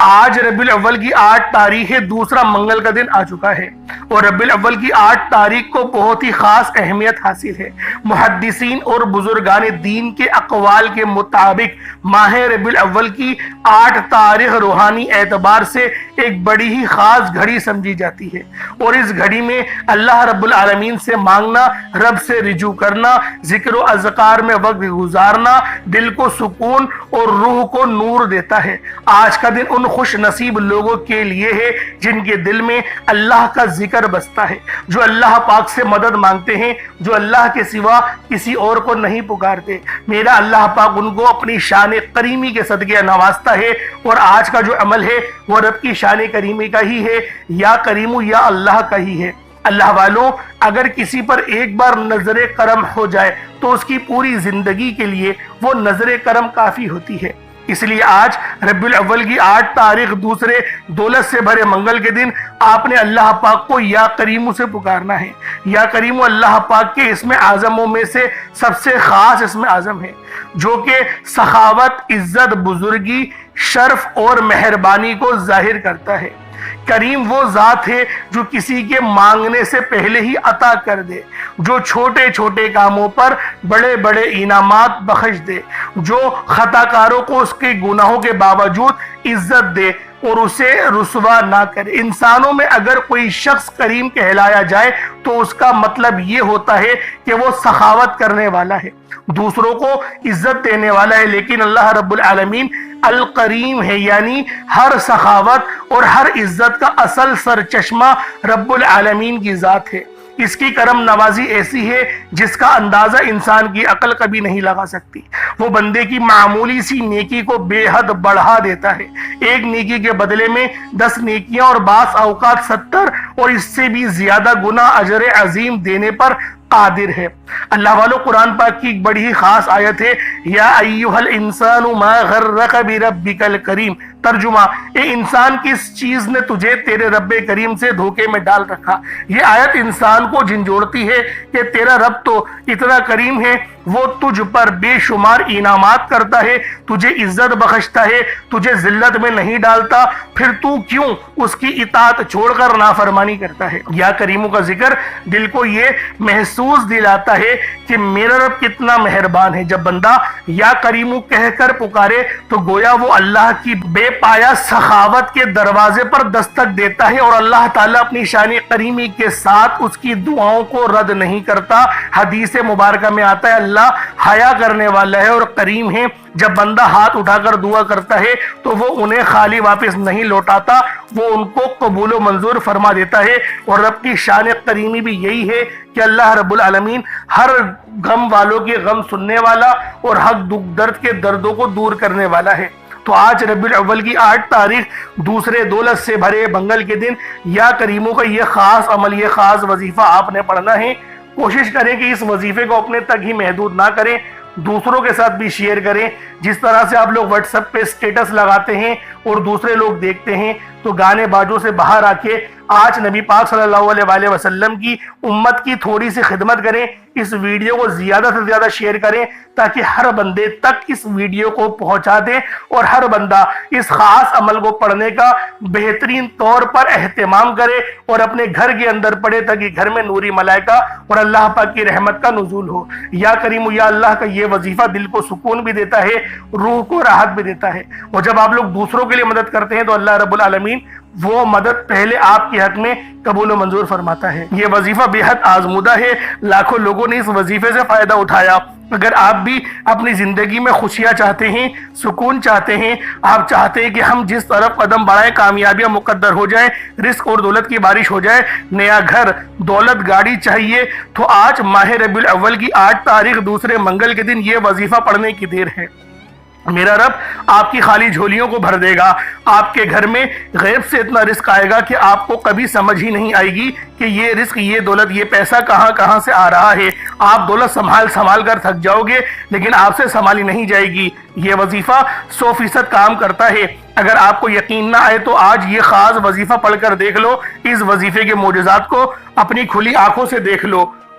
آج ربیع الاول کی 8 تاریخ ہے، دوسرا منگل کا دن آ چکا ہے، اور ربیع الاول کی 8 تاریخ کو بہت ہی خاص اہمیت حاصل ہے۔ محدثین اور بزرگان دین کے اقوال کے مطابق ماہ ربیع الاول کی 8 تاریخ روحانی اعتبار سے ایک بڑی ہی خاص گھڑی سمجھی جاتی ہے، اور اس گھڑی میں اللہ رب العالمین سے مانگنا، رب سے رجوع کرنا، ذکر و اذکار میں وقت گزارنا دل کو سکون اور روح کو نور دیتا ہے۔ آج کا دن ان خوش نصیب لوگوں کے لیے ہے جن کے دل میں اللہ کا ذکر بستا ہے، جو اللہ پاک سے مدد مانگتے ہیں، جو اللہ کے سوا کسی اور کو نہیں پکارتے۔ میرا اللہ پاک ان کو اپنی شان کریمی کے صدقے نوازتا ہے، اور آج کا جو عمل ہے وہ رب کی شان کریمی کا ہی ہے، یا کریم یا اللہ کا ہی ہے۔ اللہ والوں، اگر کسی پر ایک بار نظر کرم ہو جائے تو اس کی پوری زندگی کے لیے وہ نظر کرم کافی ہوتی ہے۔ اس لیے آج ربیع الاول کی 8 تاریخ دوسرے دولت سے بھرے منگل کے دن آپ نے اللہ پاک کو یا کریم سے پکارنا ہے۔ یا کریم اللہ پاک کے اسم اعظموں میں سے سب سے خاص اسم اعظم ہے، جو کہ سخاوت، عزت، بزرگی، شرف اور مہربانی کو ظاہر کرتا ہے۔ کریم وہ ذات ہے جو کسی کے مانگنے سے پہلے ہی عطا کر دے، جو چھوٹے چھوٹے کاموں پر بڑے بڑے انعامات بخش دے، جو خطا کاروں کو اس کے گناہوں کے باوجود عزت دے اور اسے رسوا نہ کرے۔ انسانوں میں اگر کوئی شخص کریم کہلایا جائے تو اس کا مطلب یہ ہوتا ہے کہ وہ سخاوت کرنے والا ہے، دوسروں کو عزت دینے والا ہے، لیکن اللہ رب العالمین الکریم ہے، یعنی ہر سخاوت اور ہر عزت کا اصل سرچشمہ رب العالمین کی ذات ہے۔ اس کی کرم نوازی ایسی ہے جس کا اندازہ انسان کی عقل کبھی نہیں لگا سکتی۔ وہ بندے کی معمولی سی نیکی کو بے حد بڑھا دیتا ہے، ایک نیکی کے بدلے میں 10 نیکیاں اور بعض اوقات 70 اور اس سے بھی زیادہ گنا اجر عظیم دینے پر قادر ہے۔ اللہ والو، قرآن پاک کی ایک بڑی ہی خاص آیت ہے، یا ایھا الانسان ما غرک بربک الکریم۔ ترجمہ، اے انسان، کس چیز نے تجھے تیرے رب کریم سے دھوکے میں ڈال رکھا؟ یہ آیت انسان کو جھنجھوڑتی ہے کہ تیرا رب تو اتنا کریم ہے، وہ تجھ پر بے شمار انعامات کرتا ہے، تجھے عزت بخشتا ہے، تجھے ذلت میں نہیں ڈالتا، پھر تو کیوں اس کی اطاعت چھوڑ کر نافرمانی کرتا ہے؟ یا کریموں کا ذکر دل کو یہ محسوس دلاتا ہے کہ میرا رب کتنا مہربان ہے۔ جب بندہ یا کریمو کہہ کر پکارے تو گویا وہ اللہ کی بے پایا سخاوت کے دروازے پر دستک دیتا ہے، اور اللہ تعالیٰ اپنی شان کریمی کے ساتھ اس کی دعاؤں کو رد نہیں کرتا۔ حدیث مبارکہ میں آتا ہے اللہ حیا کرنے والا ہے اور کریم ہے، جب بندہ ہاتھ اٹھا کر دعا کرتا ہے تو وہ انہیں خالی واپس نہیں لوٹاتا، وہ ان کو قبول و منظور فرما دیتا ہے۔ اور رب کی شان کریمی بھی یہی ہے کہ اللہ رب العالمین ہر غم والوں کے غم سننے والا اور حق دکھ درد کے دردوں کو دور کرنے والا ہے۔ تو آج ربیع الاول کی 8 تاریخ دوسرے دولت سے بھرے منگل کے دن یا کریموں کا یہ خاص عمل، یہ خاص وظیفہ آپ نے پڑھنا ہے۔ کوشش کریں کہ اس وظیفے کو اپنے تک ہی محدود نہ کریں، دوسروں کے ساتھ بھی شیئر کریں۔ جس طرح سے آپ لوگ واٹس ایپ پہ سٹیٹس لگاتے ہیں اور دوسرے لوگ دیکھتے ہیں تو گانے باجوں سے باہر آ کے آج نبی پاک صلی اللہ علیہ وآلہ وسلم کی امت کی تھوڑی سی خدمت کریں، اس ویڈیو کو زیادہ سے زیادہ شیئر کریں تاکہ ہر بندے تک اس ویڈیو کو پہنچا دیں اور ہر بندہ اس خاص عمل کو پڑھنے کا بہترین طور پر اہتمام کرے اور اپنے گھر کے اندر پڑھے تاکہ گھر میں نوری ملائکہ اور اللہ پاک کی رحمت کا نزول ہو۔ یا کریم یا اللہ کا یہ وظیفہ دل کو سکون بھی دیتا ہے، روح کو راحت بھی دیتا ہے، اور جب آپ لوگ دوسروں کے لیے مدد کرتے ہیں تو اللہ رب العالمین وہ مدد پہلے آپ کے حق میں قبول و منظور فرماتا ہے۔ یہ وظیفہ بے حد آزمودہ ہے، لاکھوں لوگوں نے اس وظیفے سے فائدہ اٹھایا۔ اگر آپ بھی اپنی زندگی میں خوشیاں چاہتے ہیں، سکون چاہتے ہیں، آپ چاہتے ہیں کہ ہم جس طرف قدم بڑھائیں کامیابیاں مقدر ہو جائیں، رزق اور دولت کی بارش ہو جائے، نیا گھر، دولت، گاڑی چاہیے، تو آج ماہ ربیع الاول کی 8 تاریخ دوسرے منگل کے دن یہ وظیفہ پڑھنے کی دیر ہے۔ میرا رب آپ کی خالی جھولیوں کو بھر دے گا، آپ کے گھر میں غیب سے اتنا رزق آئے گا کہ آپ کو کبھی سمجھ ہی نہیں آئے گی کہ یہ رزق، یہ دولت، یہ پیسہ کہاں سے آ رہا ہے۔ آپ دولت سنبھال کر تھک جاؤ گے لیکن آپ سے سنبھالی نہیں جائے گی۔ یہ وظیفہ 100% کام کرتا ہے۔ اگر آپ کو یقین نہ آئے تو آج یہ خاص وظیفہ پڑھ کر دیکھ لو، اس وظیفے کے معجزات کو اپنی کھلی آنکھوں سے دیکھ لو۔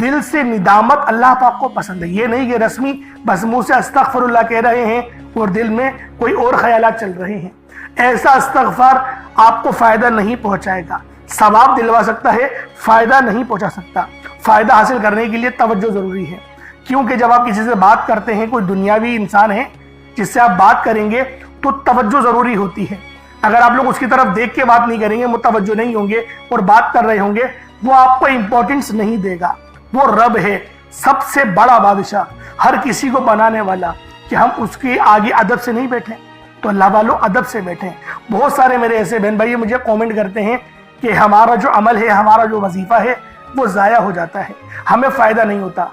دل سے ندامت اللہ پاک کو پسند ہے. یہ نہیں کہ رسمی بس منہ سے استغفر اللہ کہہ رہے ہیں اور دل میں کوئی اور خیالات چل رہے ہیں. ایسا استغفار آپ کو فائدہ نہیں پہنچائے گا. ثواب دلوا سکتا ہے, فائدہ نہیں پہنچا سکتا. فائدہ حاصل کرنے کے لیے توجہ ضروری ہے, کیونکہ جب آپ کسی سے بات کرتے ہیں, کوئی دنیاوی انسان ہے جس سے آپ بات کریں گے تو توجہ ضروری ہوتی ہے. اگر آپ لوگ اس کی طرف دیکھ کے بات نہیں کریں گے, متوجہ نہیں ہوں گے اور بات کر رہے ہوں گے, وہ آپ کو امپورٹنس نہیں دے گا. وہ رب ہے, سب سے بڑا بادشاہ, ہر کسی کو بنانے والا, کہ ہم اس کے آگے ادب سے نہیں بیٹھیں. تو اللہ والوں ادب سے بیٹھیں. بہت سارے میرے ایسے بہن بھائی مجھے کومنٹ کرتے ہیں کہ ہمارا جو عمل ہے, ہمارا جو وظیفہ ہے وہ ضائع ہو جاتا ہے, ہمیں فائدہ نہیں ہوتا.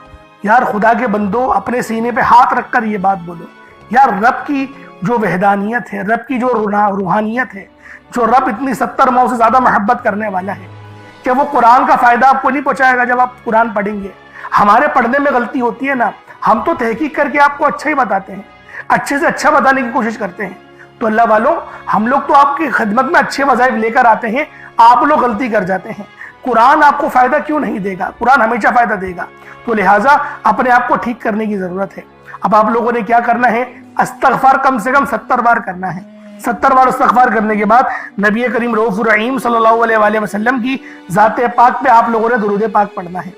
یار خدا کے بندو, اپنے سینے پہ ہاتھ رکھ کر یہ بات بولو. یار رب کی جو وحدانیت ہے, رب کی جو روحانیت ہے, جو رب اتنی 70 ماؤں سے زیادہ محبت کرنے والا ہے, کہ وہ قرآن کا فائدہ آپ کو نہیں پہنچائے گا جب آپ قرآن پڑھیں گے. ہمارے پڑھنے میں غلطی ہوتی ہے نا, ہم تو تحقیق کر کے آپ کو اچھا ہی بتاتے ہیں, اچھے سے اچھا بتانے کی کوشش کرتے ہیں. تو اللہ والوں, ہم لوگ تو آپ کی خدمت میں اچھے وظائف لے کر آتے ہیں, آپ لوگ غلطی کر جاتے ہیں. قرآن آپ کو فائدہ کیوں نہیں دے گا؟ قرآن ہمیشہ فائدہ دے گا. تو لہٰذا اپنے آپ کو ٹھیک کرنے کی ضرورت ہے. اب آپ لوگوں نے کیا کرنا ہے؟ استغفار کم سے کم 70 بار کرنا ہے. 70 بار استغفار کرنے کے بعد نبی کریم رؤوف الرحیم صلی اللہ علیہ وآلہ وسلم کی ذات پاک پہ آپ لوگوں نے درود پاک پڑھنا ہے.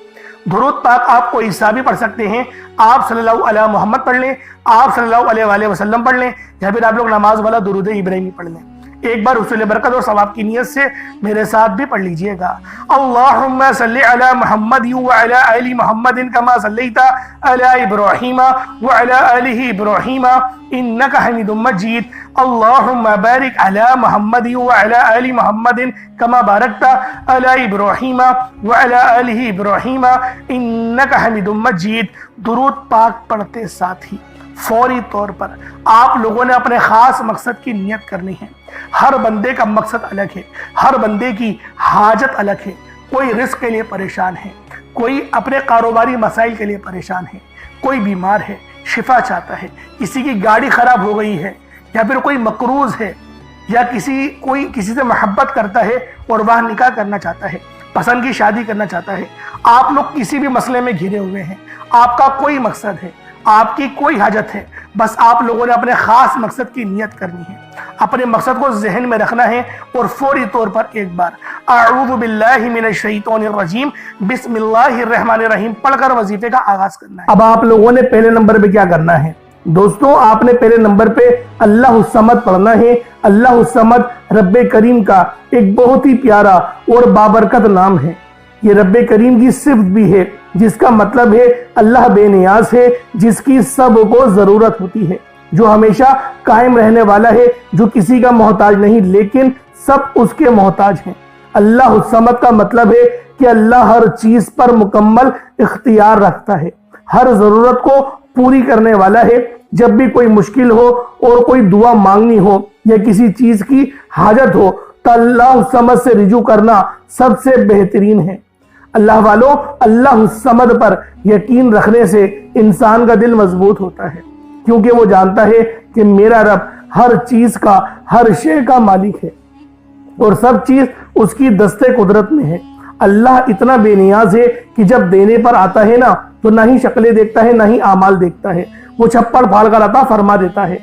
درود پاک آپ کو عیسیٰ بھی پڑھ سکتے ہیں, آپ صلی اللہ علیہ محمد پڑھ لیں, آپ صلی اللہ علیہ وآلہ وسلم پڑھ لیں, یا پھر آپ لوگ نماز والا درود ابراہیمی پڑھ لیں. ایک بار حصول برکت اور ثواب کی نیت سے میرے ساتھ بھی پڑھ لیجئے گا. اللہم صلی علی محمد وعلی آل محمد کما صلیت علی ابراہیم وعلی آل ابراہیم انک حمید مجید. اللہم بارک علی محمد وعلی آل محمد کما بارکت علی ابراہیم وعلی آل ابراہیم انک حمید مجید. درود پاک پڑھتے ساتھ ہی فوری طور پر آپ لوگوں نے اپنے خاص مقصد کی نیت کرنی ہے. ہر بندے کا مقصد الگ ہے, ہر بندے کی حاجت الگ ہے. کوئی رزق کے لیے پریشان ہے, کوئی اپنے کاروباری مسائل کے لیے پریشان ہے, کوئی بیمار ہے شفا چاہتا ہے, کسی کی گاڑی خراب ہو گئی ہے, یا پھر کوئی مقروض ہے, یا کوئی کسی سے محبت کرتا ہے اور وہ نکاح کرنا چاہتا ہے, پسند کی شادی کرنا چاہتا ہے. آپ لوگ کسی بھی مسئلے میں گھرے ہوئے ہیں, آپ کا کوئی مقصد ہے, آپ کی کوئی حاجت ہے, بس آپ لوگوں نے اپنے خاص مقصد کی نیت کرنی ہے, اپنے مقصد کو ذہن میں رکھنا ہے, اور فوری طور پر ایک بار اعوذ باللہ من الشیطان الرجیم بسم اللہ الرحمن الرحیم پڑھ کر وظیفے کا آغاز کرنا ہے. اب آپ لوگوں نے پہلے نمبر پہ کیا کرنا ہے دوستوں؟ آپ نے پہلے نمبر پہ اللہ الصمد پڑھنا ہے. اللہ الصمد رب کریم کا ایک بہت ہی پیارا اور بابرکت نام ہے. یہ رب کریم کی صفت بھی ہے, جس کا مطلب ہے اللہ بے نیاز ہے, جس کی سب کو ضرورت ہوتی ہے, جو ہمیشہ قائم رہنے والا ہے, جو کسی کا محتاج نہیں لیکن سب اس کے محتاج ہیں. اللہ الصمد کا مطلب ہے کہ اللہ ہر چیز پر مکمل اختیار رکھتا ہے, ہر ضرورت کو پوری کرنے والا ہے. جب بھی کوئی مشکل ہو اور کوئی دعا مانگنی ہو یا کسی چیز کی حاجت ہو تو اللہ الصمد سے رجوع کرنا سب سے بہترین ہے. اللہ والوں, اللہ الصمد پر یقین رکھنے سے انسان کا دل مضبوط ہوتا ہے, کیونکہ وہ جانتا ہے کہ میرا رب ہر چیز کا, ہر شے کا مالک ہے, اور سب چیز اس کی دست قدرت میں ہے. اللہ اتنا بے نیاز ہے کہ جب دینے پر آتا ہے نا تو نہ ہی شکلیں دیکھتا ہے, نہ ہی اعمال دیکھتا ہے, وہ چھپڑ پھاڑ کر عطا فرما دیتا ہے.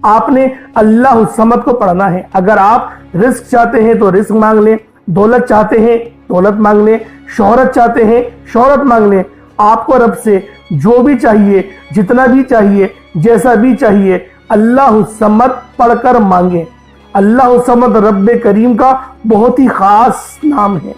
آپ نے اللہ الصمد کو پڑھنا ہے. اگر آپ رزق چاہتے ہیں تو رزق مانگ لیں, دولت چاہتے ہیں دولت مانگ لیں, شہرت چاہتے ہیں شہرت مانگ لیں. آپ کو رب سے جو بھی چاہیے, جتنا بھی چاہیے, جیسا بھی چاہیے, اللہ الصمد پڑھ کر مانگیں. اللہ الصمد رب کریم کا بہت ہی خاص نام ہے,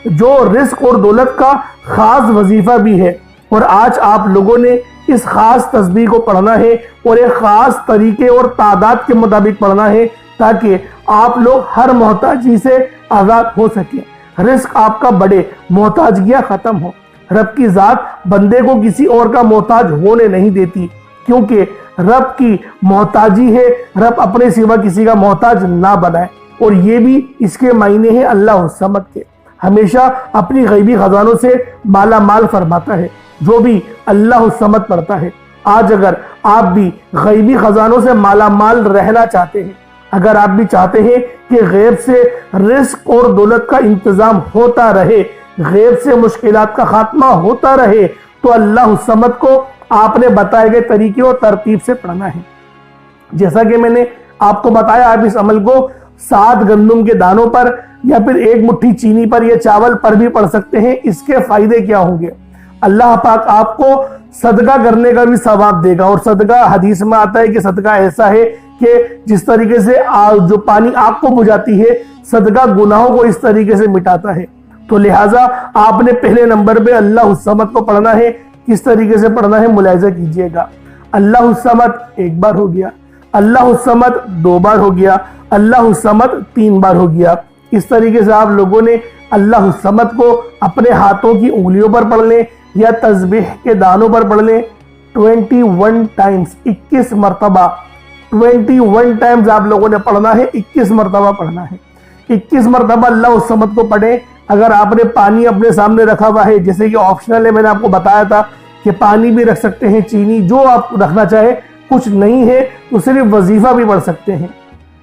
جو رزق اور دولت کا خاص وظیفہ بھی ہے. اور آج آپ لوگوں نے اس خاص تسبیح کو پڑھنا ہے اور ایک خاص طریقے اور تعداد کے مطابق پڑھنا ہے, تاکہ آپ لوگ ہر محتاجی سے آزاد ہو سکیں, رزق آپ کا بڑے, محتاجیاں ختم ہو. رب کی ذات بندے کو کسی اور کا محتاج ہونے نہیں دیتی, کیونکہ رب کی محتاجی ہے, رب اپنے سوا کسی کا محتاج نہ بنائے. اور یہ بھی اس کے معنی ہے اللہ الصمد کے, ہمیشہ اپنی غیبی خزانوں سے مالا مال فرماتا ہے. جو بھی اللہ الصمد پڑھتا ہے, آج اگر آپ بھی غیبی خزانوں سے مالا مال رہنا چاہتے ہیں, اگر آپ بھی چاہتے ہیں کہ غیب سے رزق اور دولت کا انتظام ہوتا رہے, غیب سے مشکلات کا خاتمہ ہوتا رہے تو اللہ الصمد کو آپ نے بتائے گئے طریقے اور ترتیب سے پڑھنا ہے۔ جیسا کہ میں نے آپ کو بتایا، آپ اس عمل کو 7 گندم کے دانوں پر یا پھر 1 مٹھی چینی پر یا چاول پر بھی پڑھ سکتے ہیں۔ اس کے فائدے کیا ہوں گے؟ اللہ پاک آپ کو صدقہ کرنے کا بھی ثواب دے گا، اور صدقہ حدیث میں آتا ہے کہ صدقہ ایسا ہے کہ جس طریقے سے جو پانی آگ کو بجھاتی ہے، صدقہ گناہوں کو اس طریقے سے مٹاتا ہے۔ تو لہٰذا آپ نے پہلے نمبر پہ اللہ الصمد کو پڑھنا ہے۔ کس طریقے سے پڑھنا ہے ملاحظہ کیجئے گا۔ اللہ الصمد 1 بار ہو گیا، اللہ الصمد 2 بار ہو گیا، اللہ الصمد 3 بار ہو گیا۔ اس طریقے سے آپ لوگوں نے اللہ الصمد کو اپنے ہاتھوں کی انگلیوں پر پڑھ لیں یا تسبیح کے دانوں پر پڑھ لیں 21 ٹائمز، 21 مرتبہ 21 ٹائمز آپ لوگوں نے پڑھنا ہے، 21 مرتبہ پڑھنا ہے۔ 21 مرتبہ اللہ الصمد کو پڑھیں۔ اگر آپ نے پانی اپنے سامنے رکھا ہوا ہے، جیسے کہ آپشنل ہے، میں نے آپ کو بتایا تھا کہ پانی بھی رکھ سکتے ہیں، چینی جو آپ رکھنا چاہے، کچھ نہیں ہے تو صرف وظیفہ بھی پڑھ سکتے ہیں،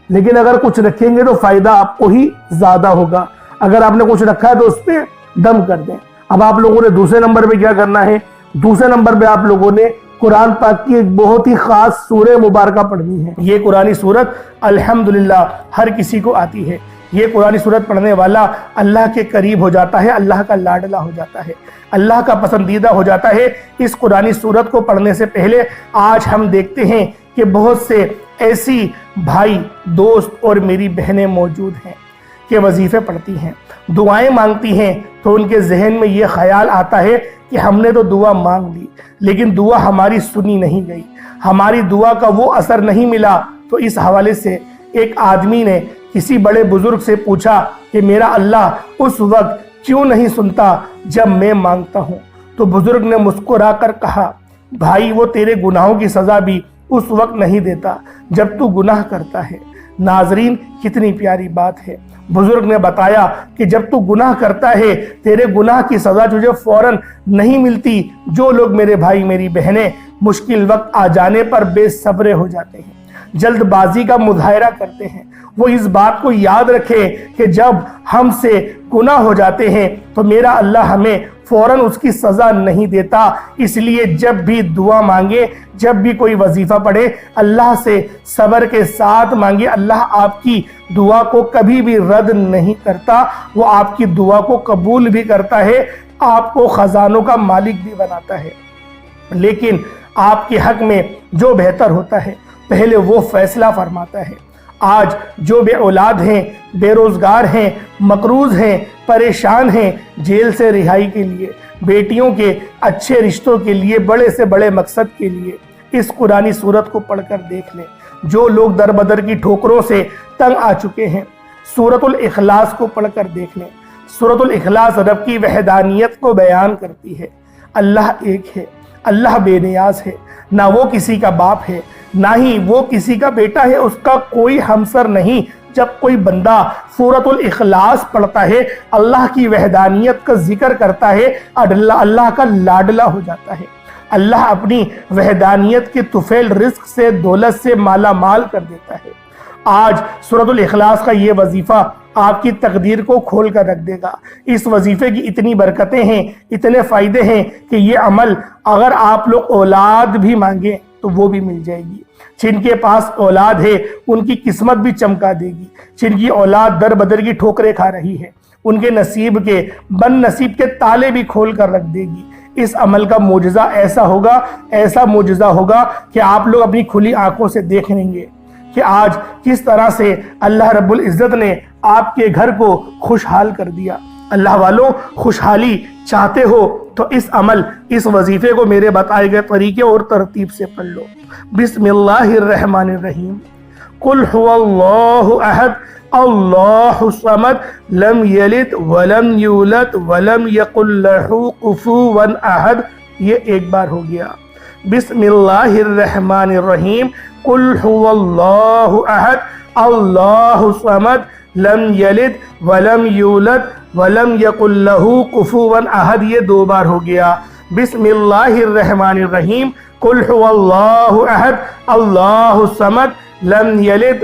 لیکن اگر کچھ رکھیں گے تو فائدہ آپ کو ہی زیادہ ہوگا۔ اگر آپ نے کچھ رکھا ہے تو اس پہ دم کر دیں۔ اب آپ لوگوں نے دوسرے نمبر پہ کیا کرنا ہے؟ دوسرے نمبر پہ آپ لوگوں نے قرآن پاک کی ایک بہت ہی خاص سورہ مبارکہ پڑھنی ہے۔ یہ قرآنی سورت الحمدللہ ہر کسی کو آتی ہے۔ یہ قرآنی سورت پڑھنے والا اللہ کے قریب ہو جاتا ہے، اللہ کا لاڈلا ہو جاتا ہے، اللہ کا پسندیدہ ہو جاتا ہے۔ اس قرآنی سورت کو پڑھنے سے پہلے آج ہم دیکھتے ہیں کہ بہت سے ایسی بھائی، دوست اور میری بہنیں موجود ہیں کہ وظیفے پڑھتی ہیں، دعائیں مانگتی ہیں، تو ان کے ذہن میں یہ خیال آتا ہے کہ ہم نے تو دعا مانگ لی لیکن دعا ہماری سنی نہیں گئی، ہماری دعا کا وہ اثر نہیں ملا۔ تو اس حوالے سے ایک آدمی نے کسی بڑے بزرگ سے پوچھا کہ میرا اللہ اس وقت کیوں نہیں سنتا جب میں مانگتا ہوں؟ تو بزرگ نے مسکرا کر کہا، بھائی وہ تیرے گناہوں کی سزا بھی اس وقت نہیں دیتا جب تو گناہ کرتا ہے۔ ناظرین، کتنی پیاری بات ہے۔ بزرگ نے بتایا کہ جب تو گناہ کرتا ہے تیرے گناہ کی سزا تجھے فوراً نہیں ملتی۔ جو لوگ میرے بھائی میری بہنیں مشکل وقت آ جانے پر بے صبر ہو جاتے ہیں، جلد بازی کا مظاہرہ کرتے ہیں، وہ اس بات کو یاد رکھے کہ جب ہم سے گناہ ہو جاتے ہیں تو میرا اللہ ہمیں فوراً اس کی سزا نہیں دیتا۔ اس لیے جب بھی دعا مانگے، جب بھی کوئی وظیفہ پڑھے، اللہ سے صبر کے ساتھ مانگے۔ اللہ آپ کی دعا کو کبھی بھی رد نہیں کرتا، وہ آپ کی دعا کو قبول بھی کرتا ہے، آپ کو خزانوں کا مالک بھی بناتا ہے۔ لیکن آپ کے حق میں جو بہتر ہوتا ہے پہلے وہ فیصلہ فرماتا ہے۔ آج جو بے اولاد ہیں، بے روزگار ہیں، مقروض ہیں، پریشان ہیں، جیل سے رہائی کے لیے، بیٹیوں کے اچھے رشتوں کے لیے، بڑے سے بڑے مقصد کے لیے اس قرآنی سورت کو پڑھ کر دیکھ لیں۔ جو لوگ در بدر کی ٹھوکروں سے تنگ آ چکے ہیں، سورۃ الاخلاص کو پڑھ کر دیکھ لیں۔ سورۃ الاخلاص رب کی وحدانیت کو بیان کرتی ہے۔ اللہ ایک ہے، اللہ بے نیاز ہے، نہ وہ کسی کا باپ ہے نہ ہی وہ کسی کا بیٹا ہے، اس کا کوئی ہمسر نہیں۔ جب کوئی بندہ سورۃ الاخلاص پڑھتا ہے، اللہ کی وحدانیت کا ذکر کرتا ہے، اللہ کا لاڈلا ہو جاتا ہے۔ اللہ اپنی وحدانیت کے طفیل رزق سے، دولت سے مالا مال کر دیتا ہے۔ آج سورۃ الاخلاص کا یہ وظیفہ آپ کی تقدیر کو کھول کر رکھ دے گا۔ اس وظیفے کی اتنی برکتیں ہیں، اتنے فائدے ہیں کہ یہ عمل اگر آپ لوگ اولاد بھی مانگیں تو وہ بھی مل جائے گی۔ جن کے پاس اولاد ہے ان کی قسمت بھی چمکا دے گی۔ جن کی اولاد در بدر کی ٹھوکریں کھا رہی ہے ان کے نصیب کے بد نصیب کے تالے بھی کھول کر رکھ دے گی۔ اس عمل کا معجزہ ایسا معجزہ ہوگا کہ آپ لوگ اپنی کھلی آنکھوں سے دیکھ لیں گے کہ آج کس طرح سے اللہ رب العزت نے آپ کے گھر کو خوشحال کر دیا۔ اللہ والوں، خوشحالی چاہتے ہو تو اس عمل، اس وظیفے کو میرے بتائے گئے طریقے اور ترتیب سے پڑھ لو۔ بسم اللہ الرحمن الرحیم۔ قل هو اللہ احد اللہ الصمد لم یلد ولم یولد ولم یکن لہ کفوا احد۔ یہ 1 بار ہو گیا۔ بسم اللہ الرحمن الرحیم۔ قل هو اللہ احد اللہ الصمد لم یلد ولم یولد ولم یکن لہ کفوا احد۔ یہ 2 بار ہو گیا۔ بسم اللہ الرحمن الرحیم۔ قل هو اللہ احد اللہ الصمد لم یلد